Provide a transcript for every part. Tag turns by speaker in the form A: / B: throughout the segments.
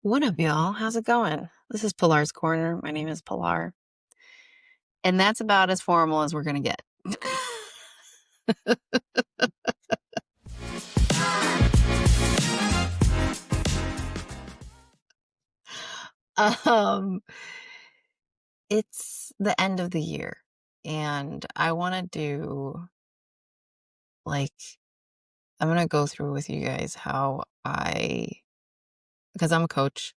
A: What up, y'all? How's it going? This is Pilar's Corner. My name is Pilar, and that's about as formal as we're gonna get. um, it's the end of the year, and I want to do like I'm gonna go through with you guys how because I'm a coach.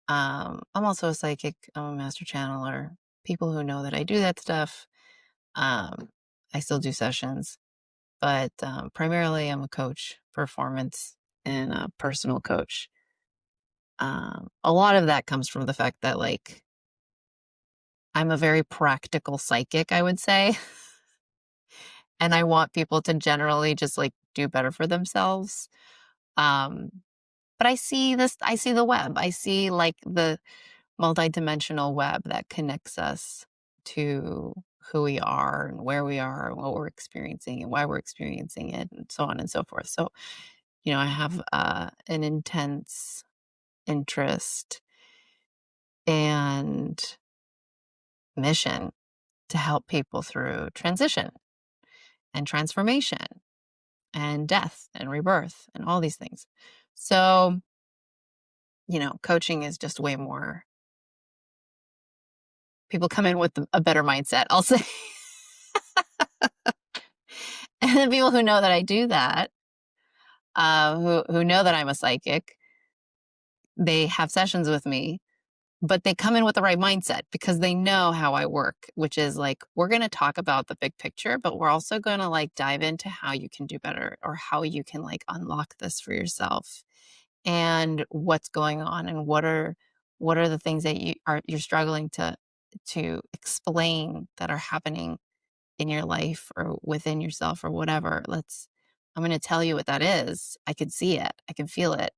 A: I'm also a psychic. I'm a master channeler. People who know that I do that stuff. Um, I still do sessions. But primarily I'm a coach, performance and a personal coach. A lot of that comes from the fact that I'm a very practical psychic, I would say. And I want people to generally just do better for themselves. Um, but I see the web. I see the multidimensional web that connects us to who we are and where we are and what we're experiencing and why we're experiencing it and so on and so forth. So I have an intense interest and mission to help people through transition and transformation and death and rebirth and all these things. So, coaching is just way more. People come in with a better mindset, I'll say. And the people who know that I do that, who know that I'm a psychic, they have sessions with me, but they come in with the right mindset because they know how I work, which is we're going to talk about the big picture, but we're also going to dive into how you can do better or how you can unlock this for yourself and what's going on and what are the things that you're struggling to explain that are happening in your life or within yourself or whatever. I'm going to tell you what that is. I can see it. I can feel it.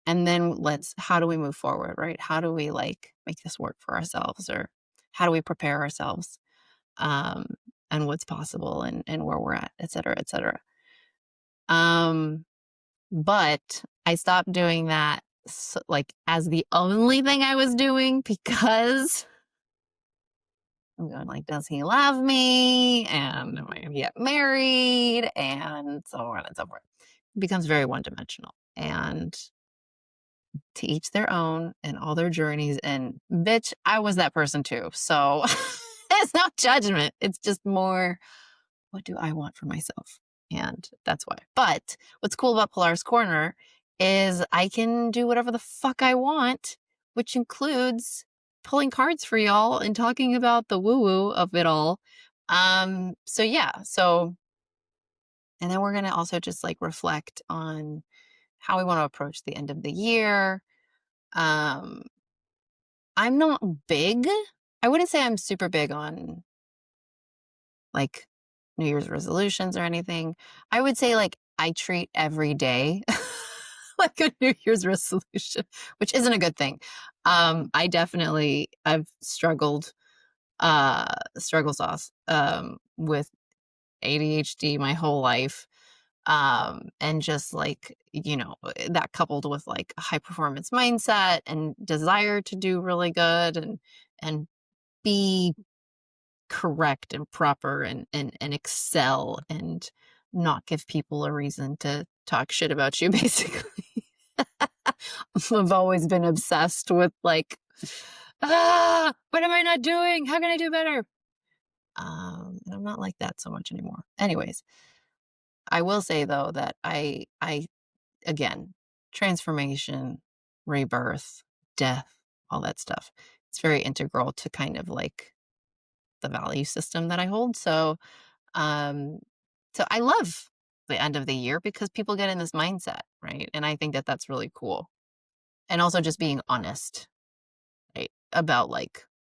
A: And then how do we move forward, right? How do we make this work for ourselves, or how do we prepare ourselves, um, and what's possible and where we're at, et cetera, et cetera. But I stopped doing that as the only thing I was doing because I'm going does he love me? And am I going to get married? And so on and so forth. It becomes very one-dimensional. And to each their own and all their journeys. And bitch, I was that person too. So it's not judgment. It's just more, what do I want for myself? And that's why. But what's cool about Pilar's Corner is I can do whatever the fuck I want, which includes pulling cards for y'all and talking about the woo-woo of it all. So yeah. And then we're going to also just reflect on how we want to approach the end of the year. I'm not big. I wouldn't say I'm super big on New Year's resolutions or anything. I would say I treat every day like a New Year's resolution, which isn't a good thing. I've struggled struggle sauce with ADHD my whole life. And just that coupled with a high performance mindset and desire to do really good and be correct and proper and excel and not give people a reason to talk shit about you, basically. I've always been obsessed with what am I not doing? How can I do better? And I'm not like that so much anymore. Anyways, I will say though that I again, transformation, rebirth, death, all that stuff. It's very integral to kind of the value system that I hold. Um, so I love the end of the year because people get in this mindset, right? And I think that that's really cool. And also just being honest, right? About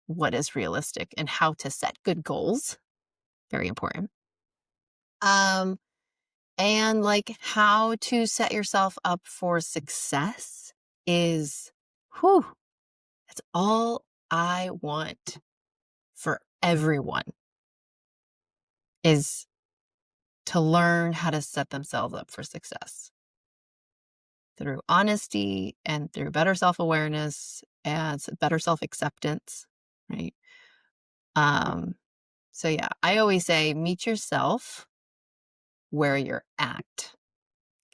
A: what is realistic and how to set good goals. Very important. And how to set yourself up for success is, whew, that's all I want for everyone, is to learn how to set themselves up for success. through honesty and through better self-awareness and better self-acceptance, right? Um, so yeah, I always say meet yourself where you're at.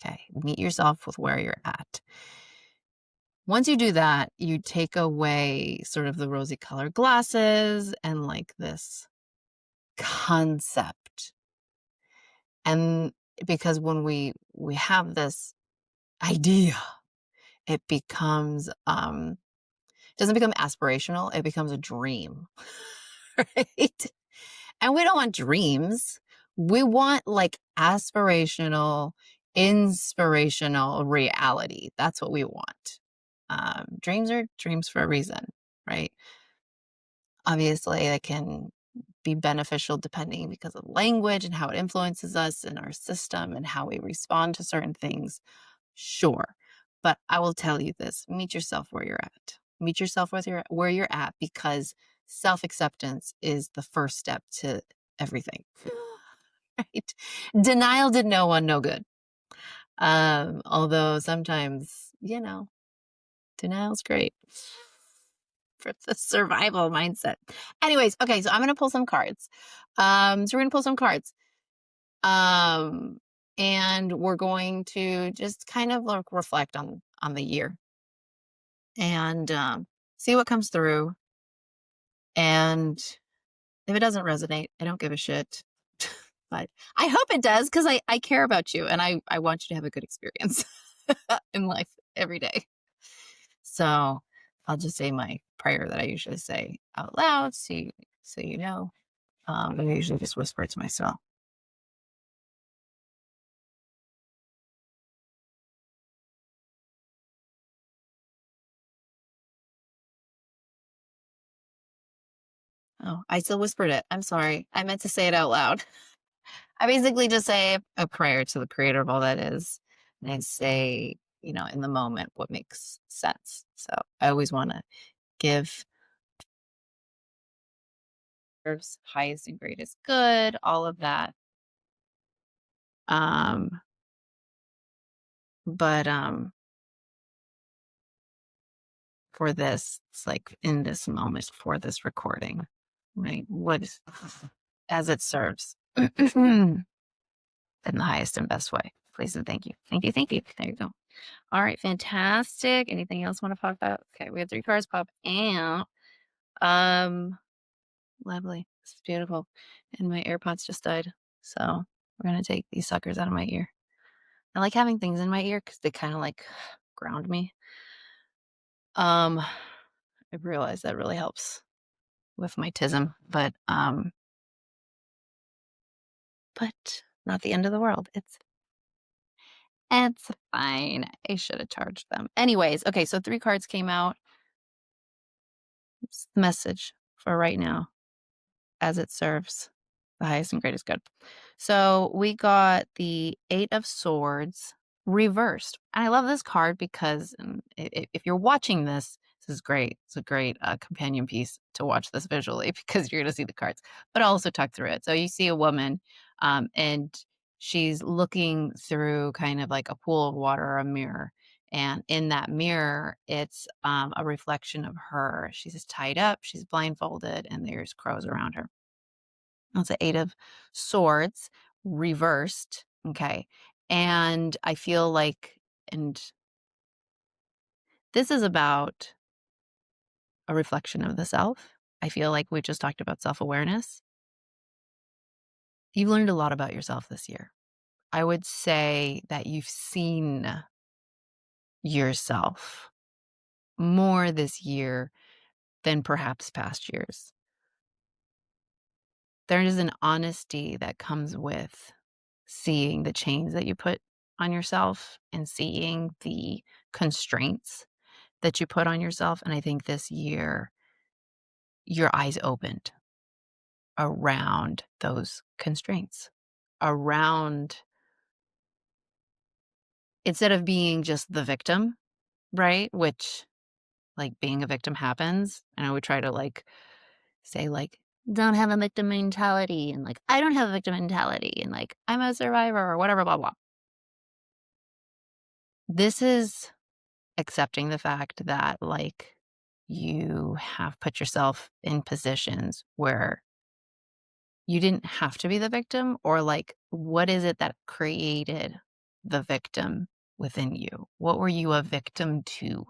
A: Okay, meet yourself with where you're at. Once you do that, you take away sort of the rosy colored glasses and like this concept. And because when we have this idea, it becomes doesn't become aspirational, it becomes a dream. Right? And we don't want dreams. We want like aspirational, inspirational reality. That's what we want. Dreams are dreams for a reason, right? Obviously, it can be beneficial depending because of language and how it influences us and our system and how we respond to certain things. Sure. But I will tell you this, meet yourself where you're at. Meet yourself where you're at because self-acceptance is the first step to everything. Right? Denial did no one no good. Although sometimes, denial's great for the survival mindset. Anyways, okay, so I'm gonna pull some cards. So we're gonna pull some cards. And we're going to just kind of like reflect on the year and see what comes through. And if it doesn't resonate, I don't give a shit. But I hope it does because I care about you and I want you to have a good experience in life every day. So I'll just say my prayer that I usually say out loud so you know. I usually just whisper it to myself. Oh, I still whispered it. I'm sorry. I meant to say it out loud. I basically just say a prayer to the creator of all that is. And I say, in the moment, what makes sense. So I always want to give highest and greatest good, all of that. But for this, it's like in this moment for this recording, right? What is as it serves in the highest and best way. Please and thank you. Thank you. Thank you. There you go. All right, fantastic. Anything else want to pop out? Okay, we had 3 cards pop out. Lovely. This is beautiful. And my AirPods just died. So we're gonna take these suckers out of my ear. I like having things in my ear because they kind of like ground me. I realize that really helps with my tism, but not the end of the world. It's fine. I should have charged them. Anyways, okay, so 3 cards came out. It's the message for right now as it serves the highest and greatest good. So we got the 8 of Swords reversed. And I love this card because if you're watching this is great. It's a great companion piece to watch this visually because you're going to see the cards, but I'll also talk through it. So you see a woman and she's looking through kind of like a pool of water or a mirror. And in that mirror, it's a reflection of her. She's tied up, she's blindfolded, and there's crows around her. That's the 8 of Swords reversed. Okay. And I feel like, and this is about a reflection of the self. I feel like we just talked about self-awareness. You've learned a lot about yourself this year. I would say that you've seen yourself more this year than perhaps past years. There is an honesty that comes with seeing the chains that you put on yourself and seeing the constraints that you put on yourself. And I think this year, your eyes opened around those constraints, around instead of being just the victim, right? Which, like, being a victim happens. And I would try to, like, say, like, don't have a victim mentality. And, like, I don't have a victim mentality. And, like, I'm a survivor or whatever, blah, blah. this is accepting the fact that, like, you have put yourself in positions where you didn't have to be the victim, or, like, what is it that created the victim within you? What were you a victim to?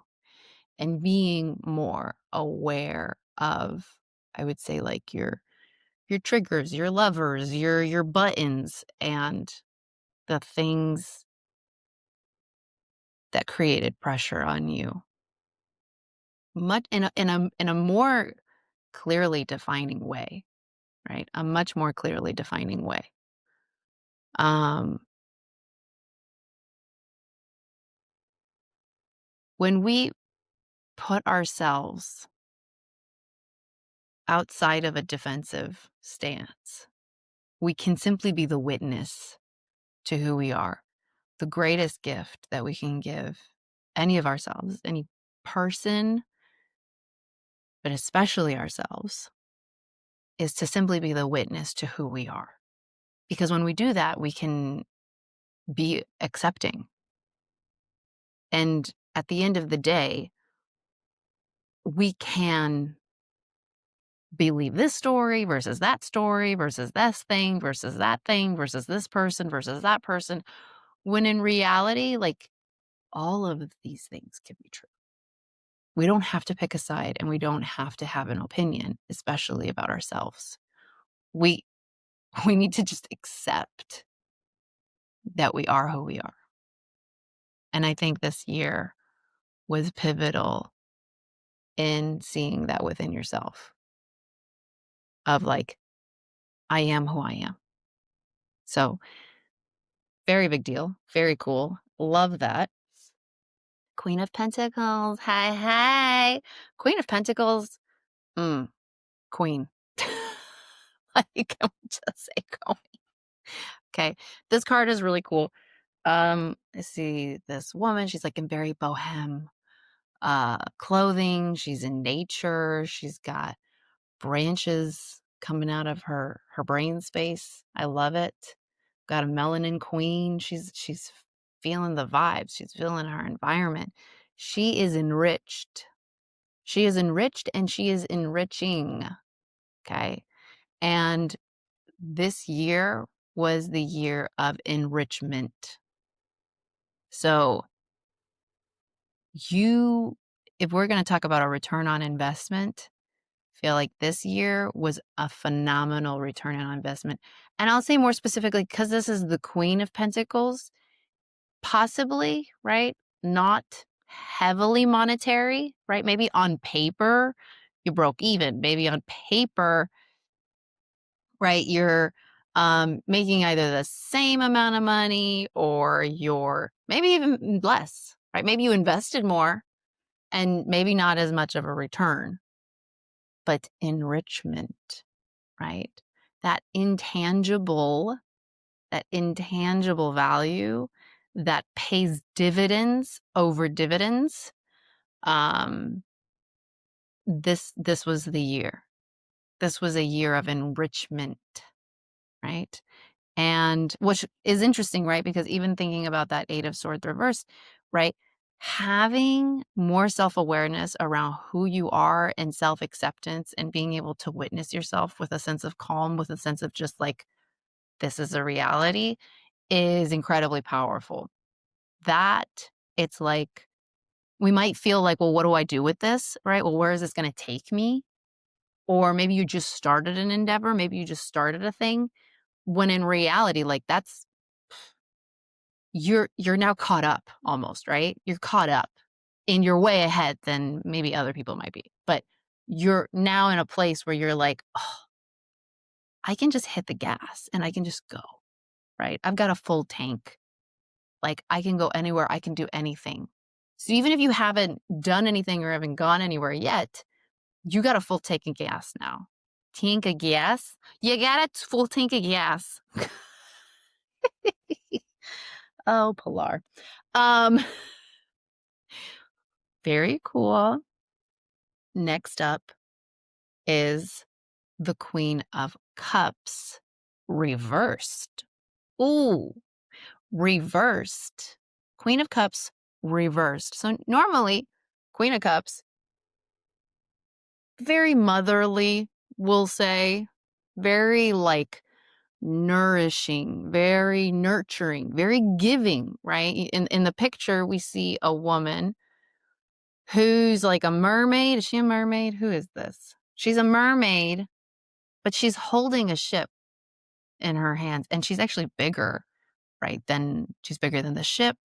A: And being more aware of, I would say, like, your triggers, your levers, your buttons, and the things that created pressure on you. Much in a more clearly defining way, right? A much more clearly defining way. Um, when we put ourselves outside of a defensive stance, we can simply be the witness to who we are. The greatest gift that we can give any of ourselves, any person, but especially ourselves, is to simply be the witness to who we are. Because when we do that, we can be accepting. And at the end of the day, we can believe this story versus that story versus this thing versus that thing versus this person versus that person, when in reality, like, all of these things can be true. We don't have to pick a side, and we don't have to have an opinion, especially about ourselves. We we need to just accept that we are who we are. And I think this year was pivotal in seeing that within yourself, of, like, I am who I am. So, very big deal, very cool. Love that. Queen of Pentacles, hi, hi. Queen of Pentacles, queen. Like, can we just say queen? Okay, this card is really cool. I see this woman, she's, like, in very bohem clothing. She's in nature. She's got branches coming out of her brain space. I love it. Got a melanin queen. She's feeling the vibes. She's feeling her environment. She is enriched. She is enriched, and she is enriching. Okay. And this year was the year of enrichment. So if we're going to talk about a return on investment, feel like this year was a phenomenal return on investment. And I'll say more specifically, because this is the Queen of Pentacles, possibly, right? Not heavily monetary, right? Maybe on paper, you broke even. Maybe on paper, right, you're making either the same amount of money, or you're maybe even less, right? Maybe you invested more and maybe not as much of a return, but enrichment, right? That intangible value that pays dividends over dividends. This was the year. This was a year of enrichment, right? And which is interesting, right? Because even thinking about that Eight of Swords reversed, right? Having more self-awareness around who you are and self-acceptance, and being able to witness yourself with a sense of calm, with a sense of just like, this is a reality, is incredibly powerful. That it's like, we might feel like, well, what do I do with this? Right? Well, where is this going to take me? Or maybe you just started an endeavor. Maybe you just started a thing, when in reality, like, you're now caught up almost, right? You're caught up and you're way ahead than maybe other people might be. But you're now in a place where you're like, oh, I can just hit the gas and I can just go, right? I've got a full tank. Like, I can go anywhere. I can do anything. So even if you haven't done anything or haven't gone anywhere yet, you got a full tank of gas now. Tank of gas? You got a full tank of gas. Oh, Pilar. Um, very cool. Next up is the Queen of Cups reversed. Ooh, reversed. Queen of Cups reversed. So normally, Queen of Cups, very motherly, we'll say, very like nourishing, very nurturing, very giving, right? In the picture, we see a woman who's like a mermaid. Is she a mermaid? Who is this? She's a mermaid, but she's holding a ship in her hands, and she's actually bigger, right? She's bigger than the ship.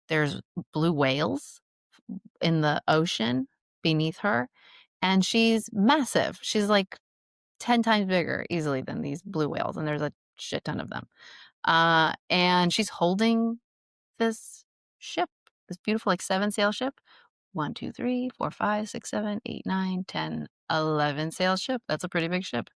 A: There's blue whales in the ocean beneath her, and she's massive. She's like 10 times bigger easily than these blue whales, and there's a shit ton of them. And she's holding this ship, this beautiful like 7-sail ship. 1, 2, 3, 4, 5, 6, 7, 8, 9, 10, 11-sail ship. That's a pretty big ship.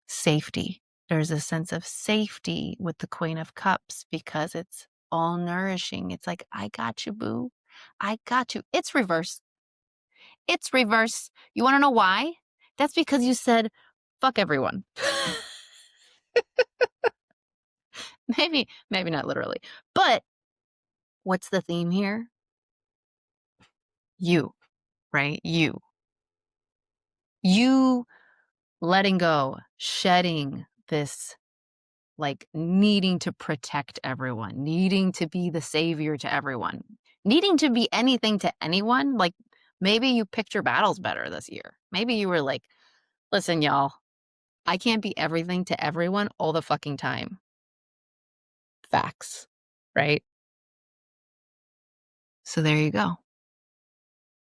A: Safety. There's a sense of safety with the Queen of Cups because it's all nourishing. It's like, I got you, boo. I got you. It's reverse. It's reverse. You want to know why? That's because you said, fuck everyone. Maybe not literally. But what's the theme here? You, right? You letting go, shedding this like needing to protect everyone, needing to be the savior to everyone, needing to be anything to anyone. Like maybe you picked your battles better this year. Maybe you were like, listen, y'all, I can't be everything to everyone all the fucking time. Facts, right? So there you go.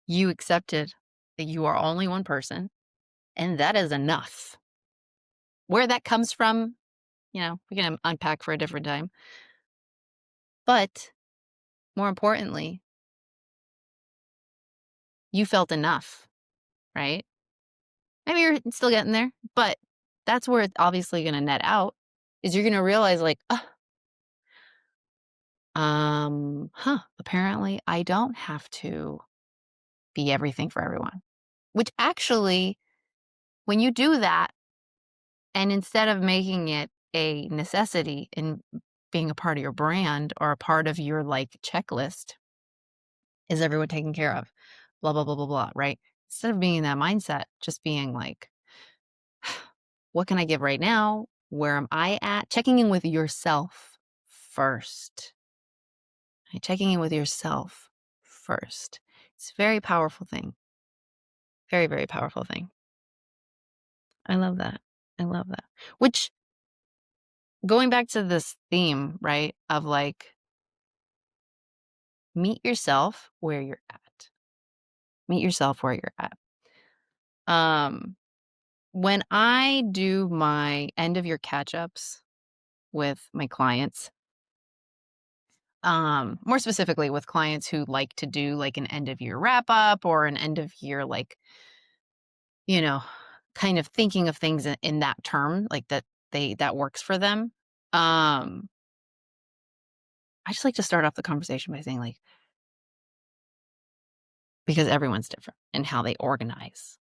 A: You accepted that you are only one person, and that is enough. Where that comes from, we can unpack for a different time. But more importantly, you felt enough, right? Maybe you're still getting there, but that's where it's obviously going to net out is you're going to realize like, apparently I don't have to be everything for everyone. Which actually, when you do that, and instead of making it a necessity in being a part of your brand or a part of your like checklist, is everyone taken care of? Blah, blah, blah, blah, blah, right? Instead of being in that mindset, just being like, what can I give right now? Where am I at? Checking in with yourself first. Right? Checking in with yourself first. It's a very powerful thing. Very, very powerful thing. I love that. I love that. Which, going back to this theme, right, of like, meet yourself where you're at. Meet yourself where you're at. When I do my end of year catch-ups with my clients, more specifically with clients who like to do like an end of year wrap up or an end of year, like, kind of thinking of things in that term, like that works for them. I just like to start off the conversation by saying like, because everyone's different in how they organize,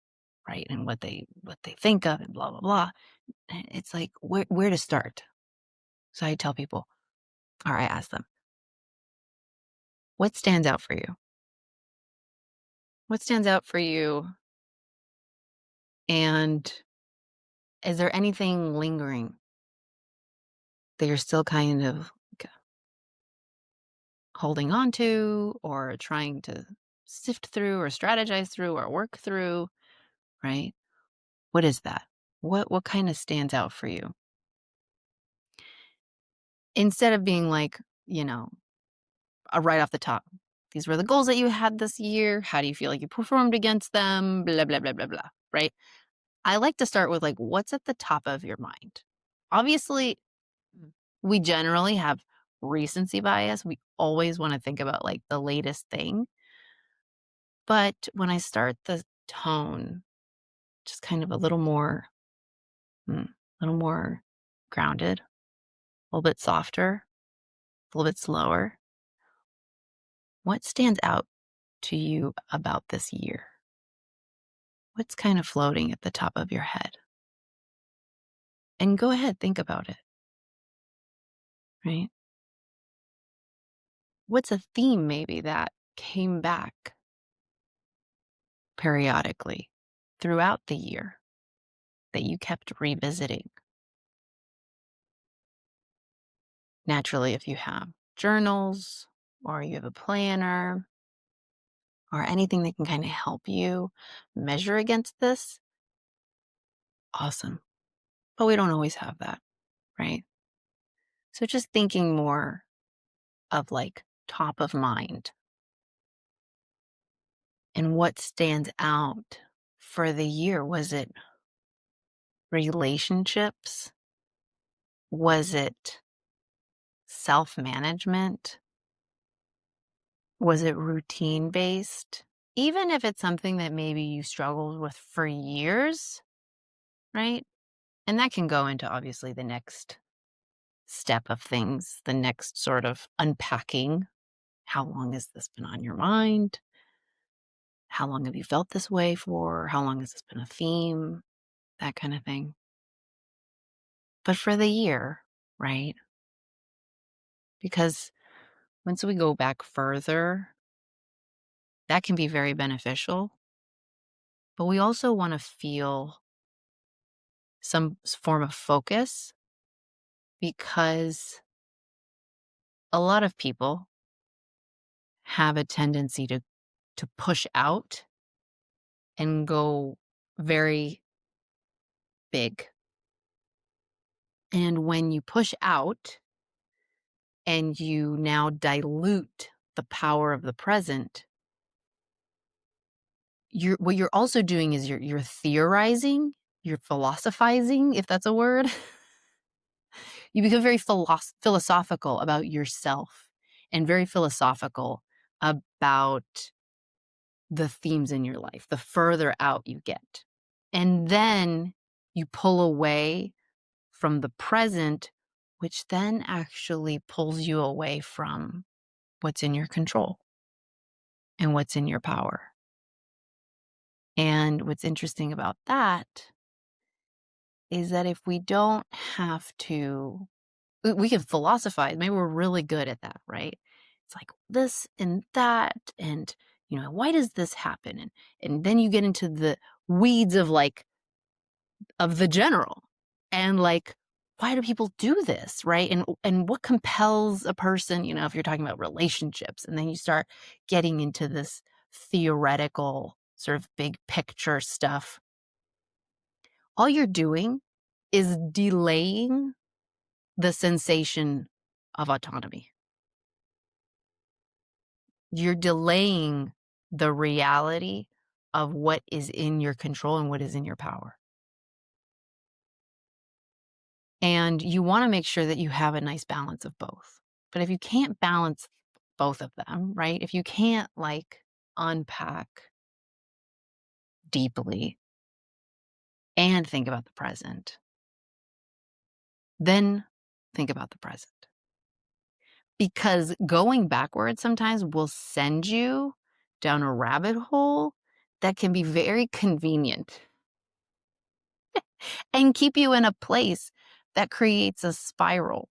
A: right? And what they think of and blah, blah, blah. And it's like, where to start? So I tell people, or I ask them, what stands out for you? What stands out for you? And is there anything lingering that you're still kind of holding on to or trying to sift through or strategize through or work through, right? What is that? What kind of stands out for you? Instead of being like, right off the top, these were the goals that you had this year. How do you feel like you performed against them? Blah, blah, blah, blah, blah, right? I like to start with like, what's at the top of your mind? Obviously, we generally have recency bias. We always want to think about like the latest thing. But when I start the tone, just kind of a little more grounded, a little bit softer, a little bit slower. What stands out to you about this year? What's kind of floating at the top of your head? And go ahead, think about it, right? what's a theme maybe that came back periodically throughout the year that you kept revisiting? Naturally, if you have journals or you have a planner or anything that can kind of help you measure against this, awesome. But we don't always have that, right? So just thinking more of like top of mind and what stands out for the year. Was it relationships? Was it self management? Was it routine based? Even if it's something that maybe you struggled with for years, right? And that can go into obviously the next step of things, the next sort of unpacking. How long has this been on your mind? How long have you felt this way for? How long has this been a theme? That kind of thing. But for the year, right? Because once we go back further, that can be very beneficial. But we also want to feel some form of focus because a lot of people have a tendency to push out and go very big. And when you push out and you now dilute the power of the present, what you're also doing is you're theorizing, you're philosophizing, if that's a word. You become very philosophical about yourself and very philosophical about the themes in your life, the further out you get. And then you pull away from the present, which then actually pulls you away from what's in your control and what's in your power. And what's interesting about that is that if we don't have to, we can philosophize. Maybe we're really good at that, right? It's like this and that, and why does this happen? And then you get into the weeds of the general, and like, why do people do this, right? And what compels a person, if you're talking about relationships, and then you start getting into this theoretical sort of big picture stuff. All you're doing is delaying the sensation of autonomy. You're delaying the reality of what is in your control and what is in your power. And you want to make sure that you have a nice balance of both. But if you can't balance both of them, right? If you can't unpack deeply and think about the present, then think about the present. Because going backwards sometimes will send you down a rabbit hole that can be very convenient and keep you in a place that creates a spiral.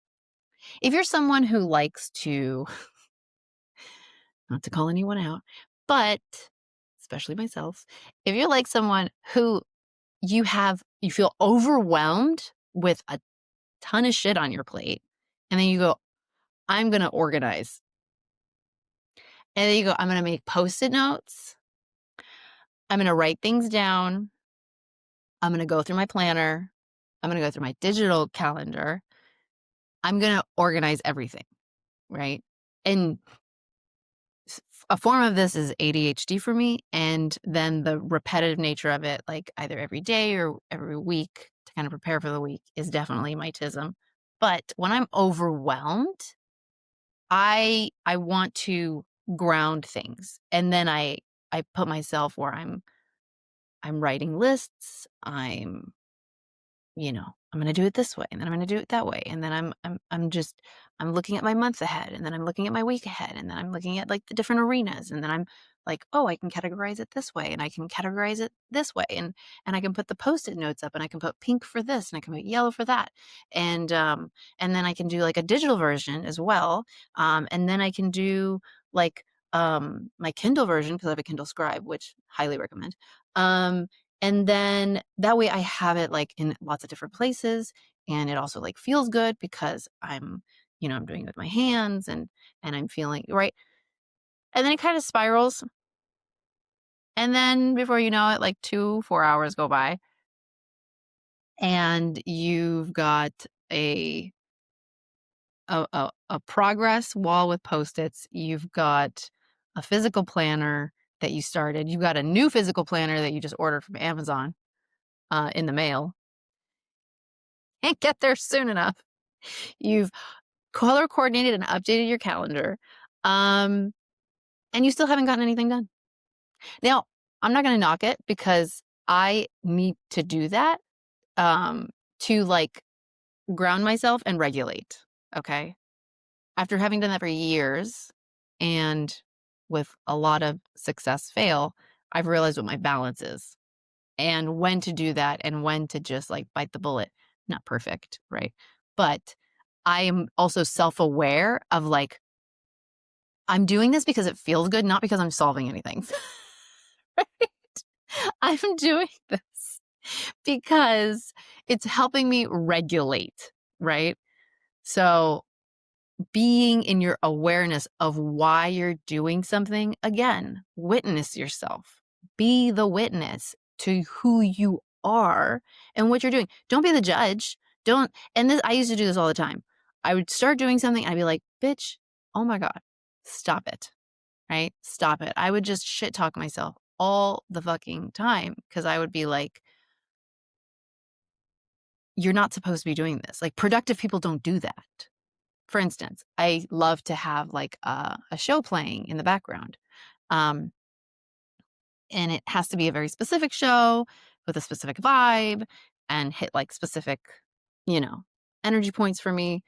A: If you're someone who likes to, not to call anyone out, but especially myself, if you're like someone who you feel overwhelmed with a ton of shit on your plate, and then you go, I'm going to organize. And then you go, I'm going to make Post-it notes. I'm going to write things down. I'm going to go through my planner. I'm going to go through my digital calendar. I'm going to organize everything, right? And a form of this is ADHD for me. And then the repetitive nature of it, like either every day or every week to kind of prepare for the week, is definitely my tism. But when I'm overwhelmed, I want to ground things. And then I put myself where I'm writing lists. I'm I'm going to do it this way, and then I'm going to do it that way, and then I'm looking at my month ahead, and then I'm looking at my week ahead, and then I'm looking at like the different arenas, and then I'm like, oh, I can categorize it this way, and I can categorize it this way, and I can put the Post-it notes up, and I can put pink for this, and I can put yellow for that, and then I can do like a digital version as well, and then I can do like my Kindle version because I have a Kindle Scribe, which highly recommend. And then that way I have it like in lots of different places, and it also like feels good because I'm doing it with my hands, and I'm feeling right. And then it kind of spirals. And then before you know it, like 4 hours go by, and you've got a progress wall with Post-its. You've got a physical planner that you started. You've got a new physical planner that you just ordered from Amazon in the mail. Can't get there soon enough. You've color coordinated and updated your calendar, and you still haven't gotten anything done. Now, I'm not going to knock it because I need to do that to like ground myself and regulate. Okay. After having done that for years and with a lot of success fail, I've realized what my balance is and when to do that and when to just like bite the bullet. Not perfect, right? But I am also self-aware of like, I'm doing this because it feels good, not because I'm solving anything. Right? I'm doing this because it's helping me regulate, right? So being in your awareness of why you're doing something, again, witness yourself. Be the witness to who you are and what you're doing. Don't be the judge. And this, I used to do this all the time. I would start doing something, I'd be like, bitch, oh my God, stop it, right? Stop it. I would just shit talk myself all the fucking time because I would be like, you're not supposed to be doing this. Like, productive people don't do that. For instance, I love to have like a show playing in the background. And it has to be a very specific show with a specific vibe and hit like specific, you know, energy points for me.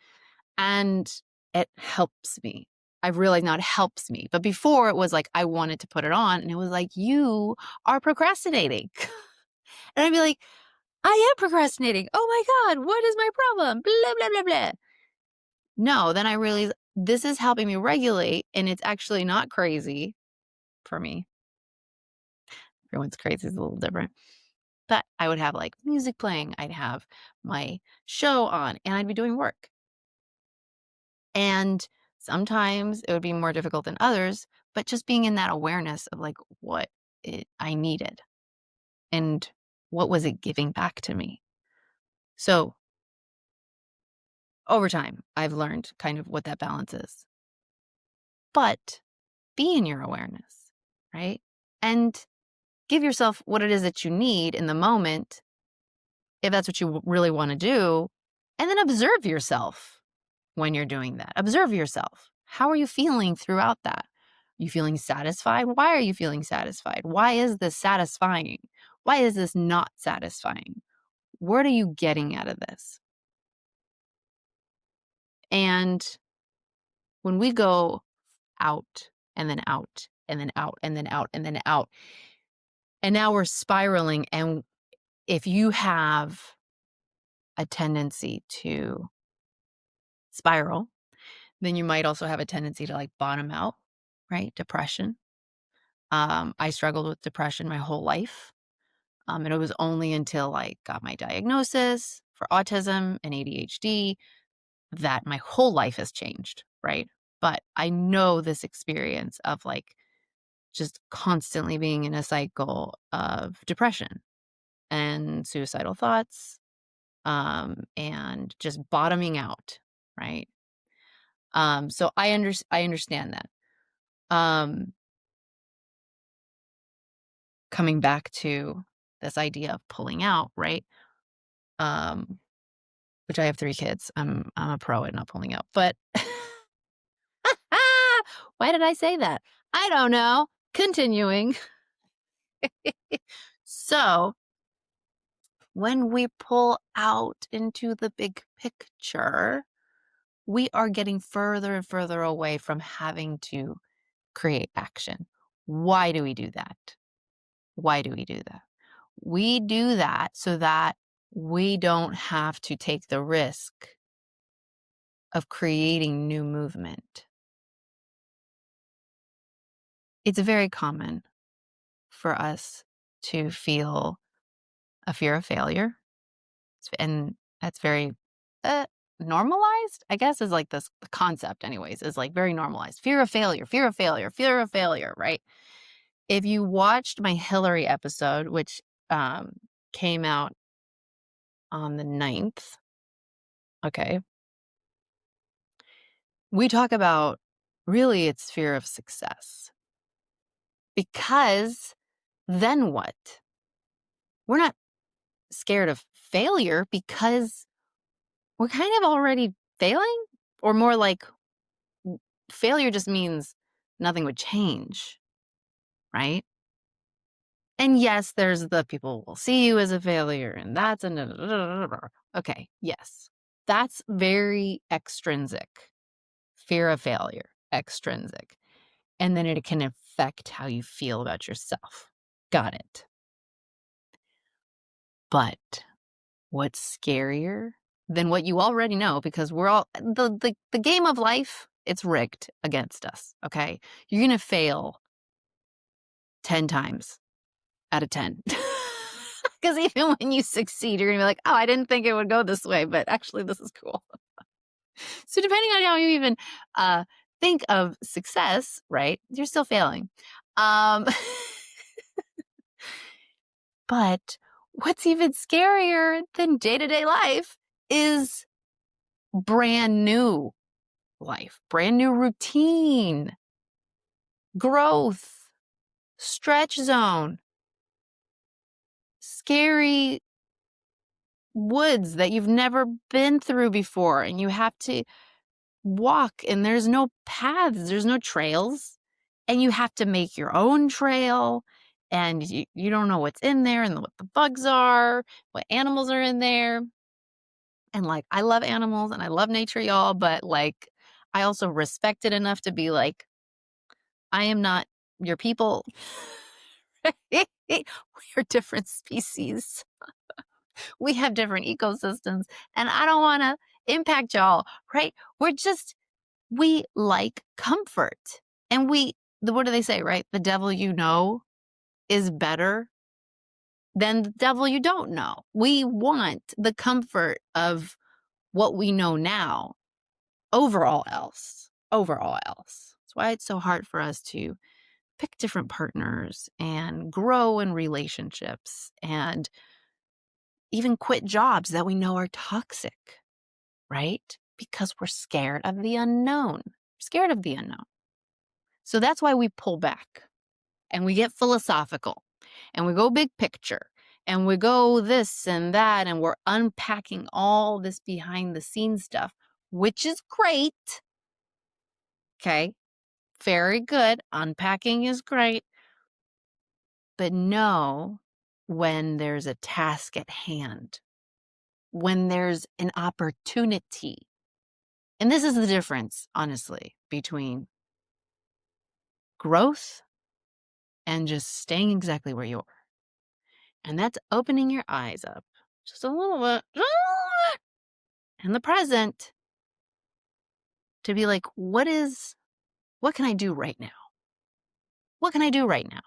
A: And it helps me. I've realized now it helps me. But before it was like I wanted to put it on and it was like, you are procrastinating. And I'd be like, I am procrastinating. Oh my God, what is my problem? Blah, blah, blah, blah. No, then I realized this is helping me regulate, and it's actually not crazy for me. Everyone's crazy is a little different. But I would have like music playing, I'd have my show on, and I'd be doing work. And sometimes it would be more difficult than others, but just being in that awareness of like what I needed and what was it giving back to me. So over time, I've learned kind of what that balance is. But be in your awareness, right? And give yourself what it is that you need in the moment, if that's what you really want to do, and then observe yourself when you're doing that. Observe yourself. How are you feeling throughout that? You feeling satisfied? Why are you feeling satisfied? Why is this satisfying? Why is this not satisfying? What are you getting out of this? And when we go out and then out and then out and then out and then out, and now we're spiraling, and if you have a tendency to spiral, then you might also have a tendency to like bottom out, right? Depression. I struggled with depression my whole life. And it was only until I got my diagnosis for autism and ADHD that my whole life has changed, right? But I know this experience of like just constantly being in a cycle of depression and suicidal thoughts, and just bottoming out, right? So I understand that. Coming back to this idea of pulling out, right? Um, which I have 3 kids. I'm a pro at not pulling out. But why did I say that? I don't know. Continuing. So when we pull out into the big picture, we are getting further and further away from having to create action. Why do we do that? Why do we do that? We do that so that we don't have to take the risk of creating new movement. It's very common for us to feel a fear of failure. And that's very normalized, I guess, is like this the concept, anyways, is like very normalized. Fear of failure, fear of failure, fear of failure, right? If you watched my Hillary episode, which came out on the 9th, okay, we talk about really it's fear of success. Because then what? We're not scared of failure because we're kind of already failing, or more like failure just means nothing would change, right? And yes, there's the people will see you as a failure, and that's okay, yes. That's very extrinsic. Fear of failure, extrinsic. And then it can affect how you feel about yourself. Got it. But what's scarier than what you already know, because we're all the game of life, it's rigged against us, okay? You're going to fail 10 times out of 10. Because even when you succeed, you're going to be like, oh, I didn't think it would go this way, but actually this is cool. So depending on how you even think of success, right, you're still failing. But what's even scarier than day-to-day life is brand new life, brand new routine, growth, stretch zone, scary woods that you've never been through before, and you have to walk, and there's no paths, there's no trails, and you have to make your own trail, and you don't know what's in there and what the bugs are, what animals are in there. And like, I love animals and I love nature, y'all, but like, I also respect it enough to be like, I am not your people. We're different species. We have different ecosystems, and I don't want to impact y'all, right? We like comfort. And what do they say, right? The devil you know is better than the devil you don't know. We want the comfort of what we know now over all else. That's why it's so hard for us to pick different partners and grow in relationships and even quit jobs that we know are toxic, right? Because we're scared of the unknown. Scared of the unknown. So that's why we pull back and we get philosophical and we go big picture and we go this and that, and we're unpacking all this behind the scenes stuff, which is great. Okay. Very good. Unpacking is great. But know when there's a task at hand, when there's an opportunity. And this is the difference, honestly, between growth and just staying exactly where you are. And that's opening your eyes up just a little bit in the present to be like, what can I do right now? What can I do right now?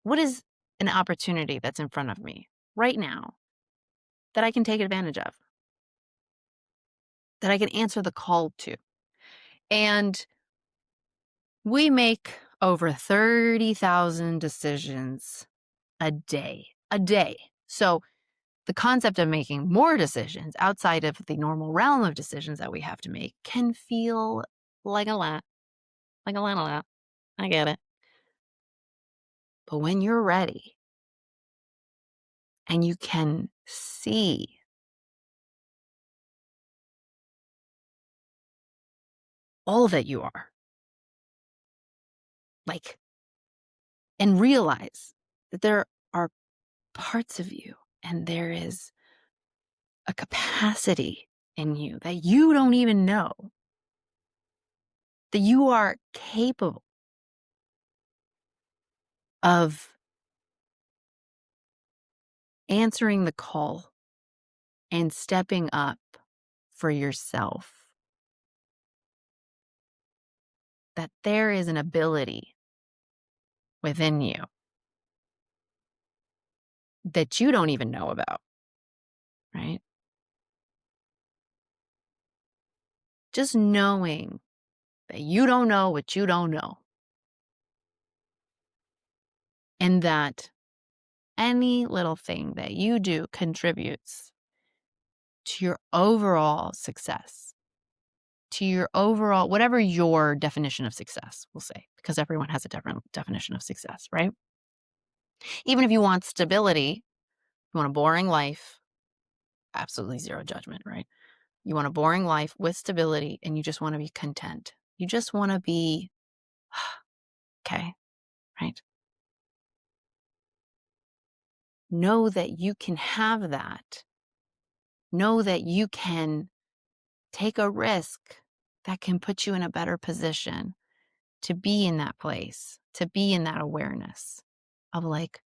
A: What is an opportunity that's in front of me right now that I can take advantage of, that I can answer the call to? And we make over 30,000 decisions a day. So the concept of making more decisions outside of the normal realm of decisions that we have to make can feel like a lot. I get it. But when you're ready and you can see all that you are, like, and realize that there are parts of you And there is a capacity in you that you don't even know that you are capable of answering the call and stepping up for yourself. That there is an ability within you that you don't even know about, right? Just knowing that you don't know what you don't know, and that any little thing that you do contributes to your overall success, to your overall, whatever your definition of success, we'll say, because everyone has a different definition of success, right? Even if you want stability, you want a boring life, absolutely zero judgment, right? You want a boring life with stability, and you just want to be content. You just want to be okay, right? Know that you can have that. Know that you can take a risk that can put you in a better position to be in that place, to be in that awareness of like,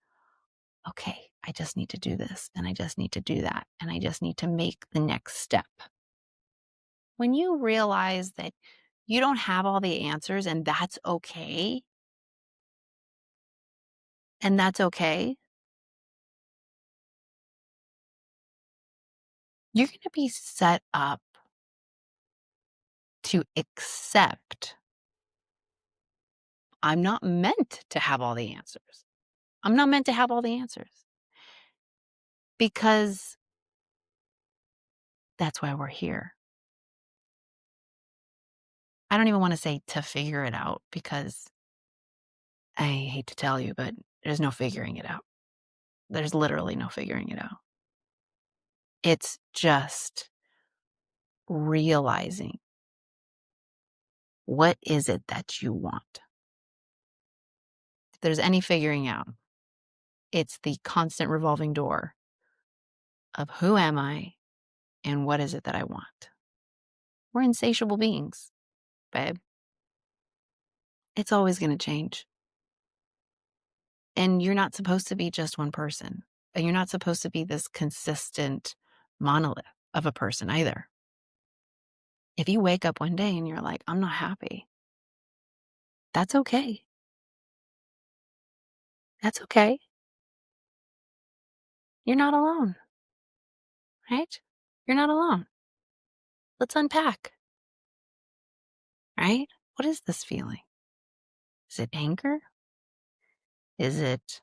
A: okay, I just need to do this, and I just need to do that, and I just need to make the next step. When you realize that you don't have all the answers, and that's okay, and that's okay, you're going to be set up to accept, I'm not meant to have all the answers. I'm not meant to have all the answers, because that's why we're here. I don't even want to say to figure it out, because I hate to tell you, but there's no figuring it out. There's literally no figuring it out. It's just realizing, what is it that you want? If there's any figuring out, it's the constant revolving door of who am I and what is it that I want? We're insatiable beings, babe. It's always going to change. And you're not supposed to be just one person. And you're not supposed to be this consistent monolith of a person either. If you wake up one day and you're like, I'm not happy, that's okay. That's okay. You're not alone, right? You're not alone. Let's unpack, right? What is this feeling? Is it anger? Is it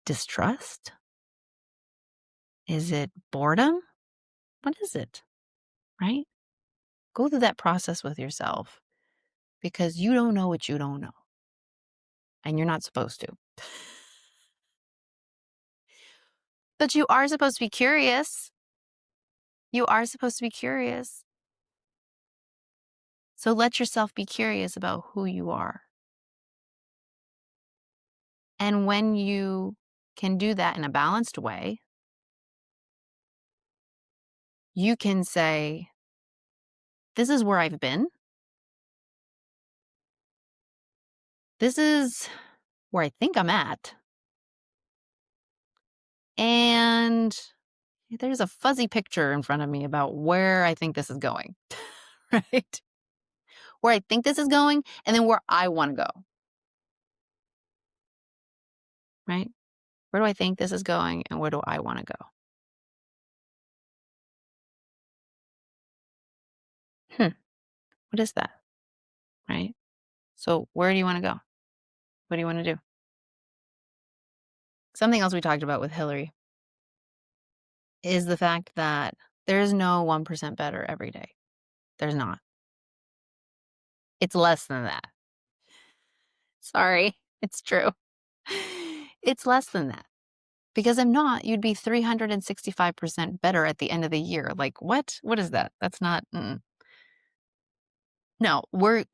A: distrust? Is it boredom? What is it, right? Go through that process with yourself, because you don't know what you don't know, and you're not supposed to. But you are supposed to be curious. You are supposed to be curious. So let yourself be curious about who you are. And when you can do that in a balanced way, you can say, this is where I've been. This is where I think I'm at. And there's a fuzzy picture in front of me about where I think this is going, right? Where I think this is going, and then where I want to go, right? Where do I think this is going, and where do I want to go? What is that, right? So where do you want to go? What do you want to do? Something else we talked about with Hillary is the fact that there's no 1% better every day. There's not. It's less than that. Sorry, it's true. It's less than that. Because if not, you'd be 365% better at the end of the year. Like, what? What is that? That's not. No, we're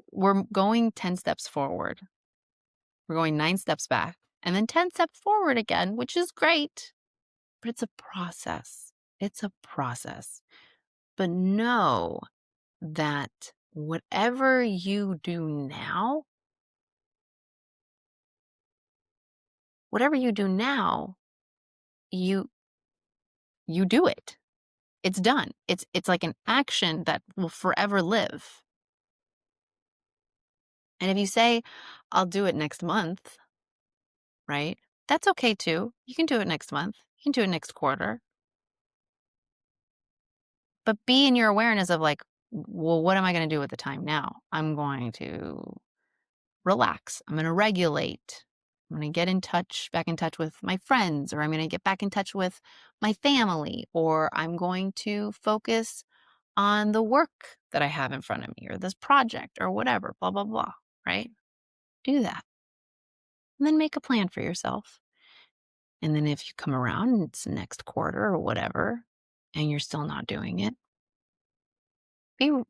A: going 10 steps forward. We're going 9 steps back, and then 10 steps forward again, which is great. but it's a process. It's a process. But know that whatever you do now, whatever you do now, you you do it. It's done. It's like an action that will forever live. And if you say, I'll do it next month, right? That's okay too. You can do it next month. You can do it next quarter. But be in your awareness of like, well, what am I going to do with the time now? I'm going to relax. I'm going to regulate. I'm going to get back in touch with my friends, or I'm going to get back in touch with my family, or I'm going to focus on the work that I have in front of me, or this project, or whatever, blah, blah, blah, right? Do that. And then make a plan for yourself. And then if you come around and it's next quarter or whatever, and you're still not doing it,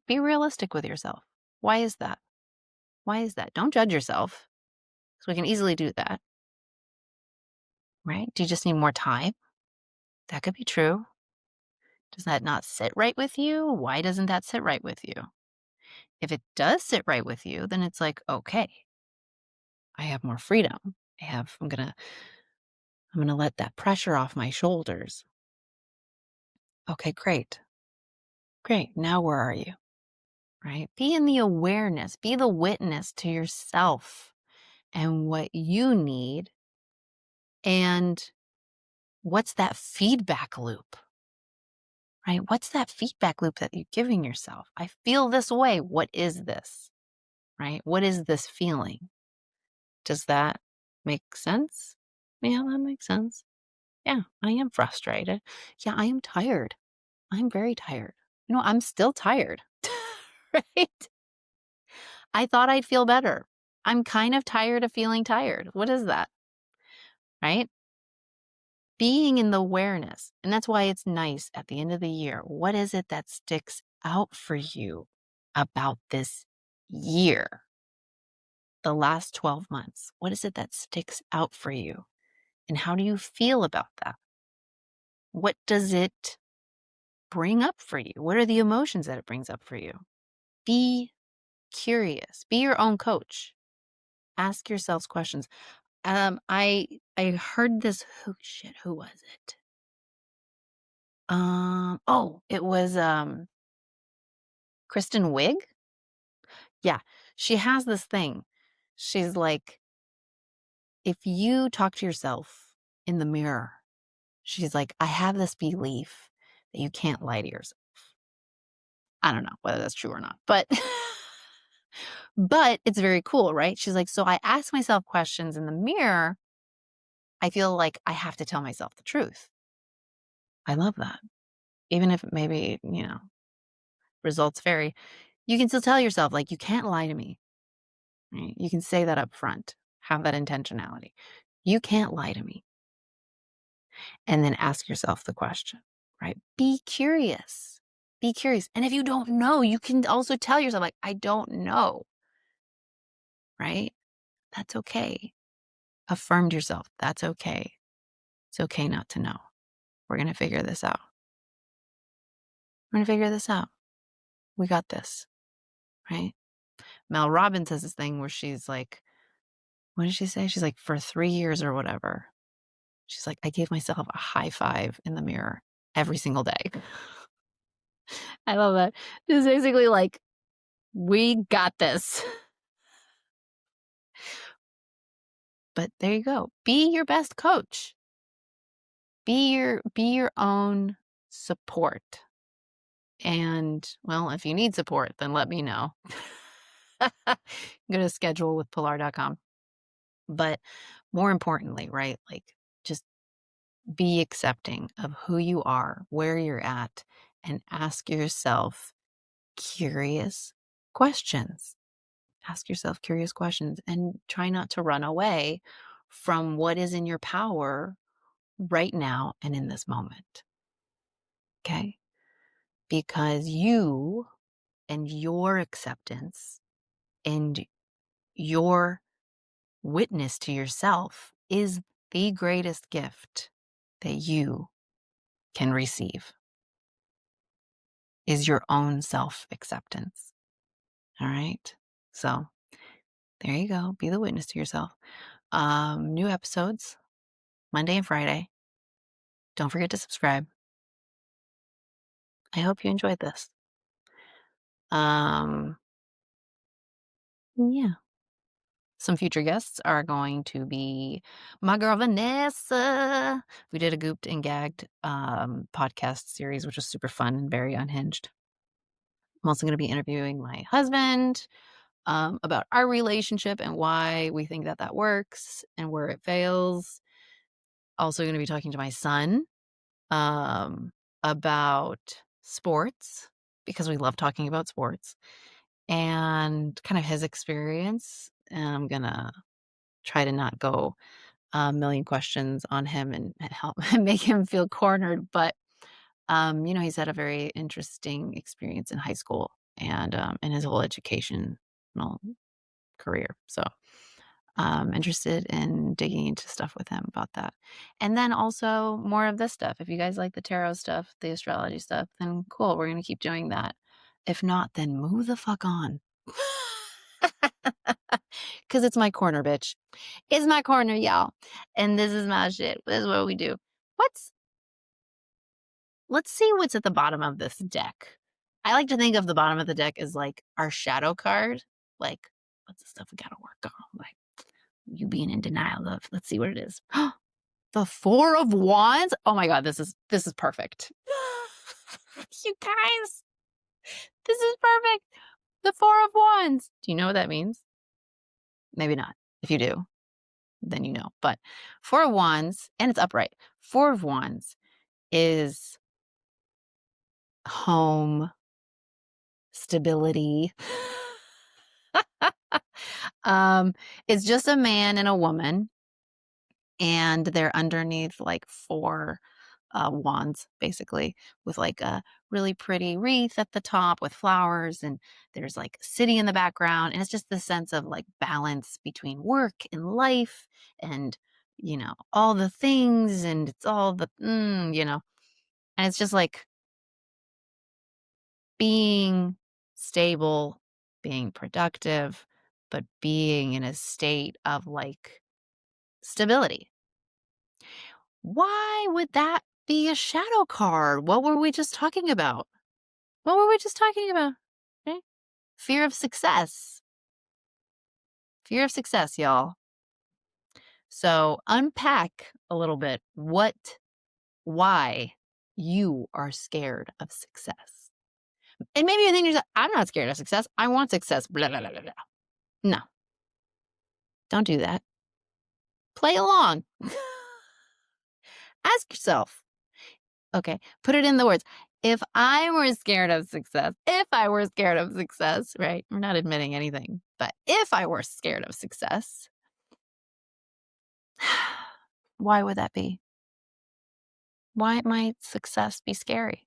A: be realistic with yourself. Why is that? Why is that? Don't judge yourself. So we can easily do that, right? Do you just need more time? That could be true. Does that not sit right with you? Why doesn't that sit right with you? If it does sit right with you, then it's like, okay, I have more freedom. I'm gonna let that pressure off my shoulders. Okay, great. Great. Now where are you? Right? Be in the awareness, be the witness to yourself and what you need. And what's that feedback loop? Right? What's that feedback loop that you're giving yourself? I feel this way. What is this? Right? What is this feeling? Does that make sense? Yeah, that makes sense. Yeah, I am frustrated. Yeah, I am tired. I'm very tired. I'm still tired. Right? I thought I'd feel better. I'm kind of tired of feeling tired. What is that? Right? Being in the awareness. And that's why it's nice at the end of the year. What is it that sticks out for you about this year? The last 12 months. What is it that sticks out for you? And how do you feel about that? What does it bring up for you? What are the emotions that it brings up for you? Be curious. Be your own coach. Ask yourselves questions. I heard this. Who was it? It was Kristen Wiig. Yeah, she has this thing. She's like, if you talk to yourself in the mirror, she's like, I have this belief that you can't lie to yourself. I don't know whether that's true or not, but but it's very cool, right? She's like, so I ask myself questions in the mirror. I feel like I have to tell myself the truth. I love that. Even if maybe, results vary, you can still tell yourself, like, you can't lie to me. Right? You can say that up front, have that intentionality. You can't lie to me. And then ask yourself the question, right? Be curious. Be curious. And if you don't know, you can also tell yourself, like, I don't know, right? That's okay. Affirm to yourself. That's okay. It's okay not to know. We're going to figure this out. We're going to figure this out. We got this, right? Mel Robbins has this thing where she's like, what did she say? She's like, for 3 years or whatever. She's like, I gave myself a high five in the mirror every single day. I love that. It's basically like, we got this. But there you go. Be your best coach. Be your own support. And well, if you need support, then let me know. Go to schedulewithpilar.com. But more importantly, right? Like, just be accepting of who you are, where you're at, and ask yourself curious questions. Ask yourself curious questions and try not to run away from what is in your power right now and in this moment. Okay? Because you and your acceptance and your witness to yourself is the greatest gift that you can receive is your own self-acceptance. All right? So there you go. Be the witness to yourself. New episodes, Monday and Friday. Don't forget to subscribe. I hope you enjoyed this. Yeah. Some future guests are going to be my girl Vanessa. We did a Gooped and Gagged podcast series, which was super fun and very unhinged. I'm also going to be interviewing my husband about our relationship and why we think that that works and where it fails. Also going to be talking to my son about sports, because we love talking about sports, and kind of his experience. And I'm going to try to not go a million questions on him and help make him feel cornered. But, he's had a very interesting experience in high school and in his whole educational career. So I'm interested in digging into stuff with him about that. And then also more of this stuff. If you guys like the tarot stuff, the astrology stuff, then cool. We're going to keep doing that. If not, then move the fuck on. Because it's my corner, bitch. It's my corner, y'all. And this is my shit. This is what we do. Let's see what's at the bottom of this deck. I like to think of the bottom of the deck as like our shadow card. Like, what's the stuff we gotta work on? Like, you being in denial of. Let's see what it is. The Four of Wands. Oh my God, this is perfect. You guys, this is perfect. The Four of Wands. Do you know what that means? Maybe not. If you do, then you know. But Four of Wands, and it's upright. Four of Wands is home, stability. It's just a man and a woman, and they're underneath like four wands, basically, with like a really pretty wreath at the top with flowers, and there's like a city in the background, and it's just the sense of like balance between work and life and all the things, and it's all the and it's just like being stable, being productive, but being in a state of like stability. Why would that be a shadow card? What were we just talking about? Okay. Fear of success. Fear of success, y'all. So unpack a little bit why you are scared of success. And maybe you think yourself, I'm not scared of success. I want success. Blah, blah, blah, blah, blah. No, don't do that. Play along. Ask yourself. Okay, put it in the words. If I were scared of success, right? We're not admitting anything, but if I were scared of success, why would that be? Why might success be scary?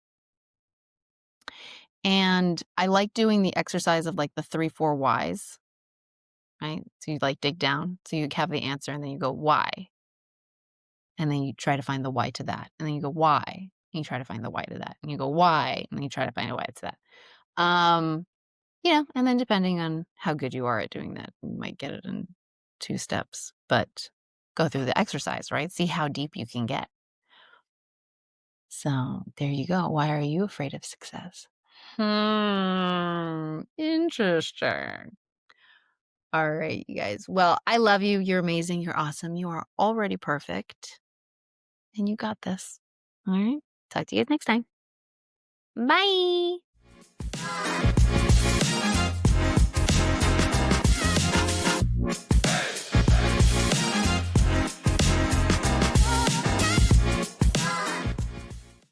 A: And I like doing the exercise of like the 3, 4 whys, right? So you like dig down, so you have the answer, and then you go, why? And then you try to find the why to that. And then you go, why? And you try to find the why to that. And you go, why? And then you try to find a why to that. And then depending on how good you are at doing that, you might get it in 2 steps. But go through the exercise, right? See how deep you can get. So there you go. Why are you afraid of success? Interesting. All right, you guys. Well, I love you. You're amazing. You're awesome. You are already perfect. And you got this. All right. Talk to you guys next time. Bye.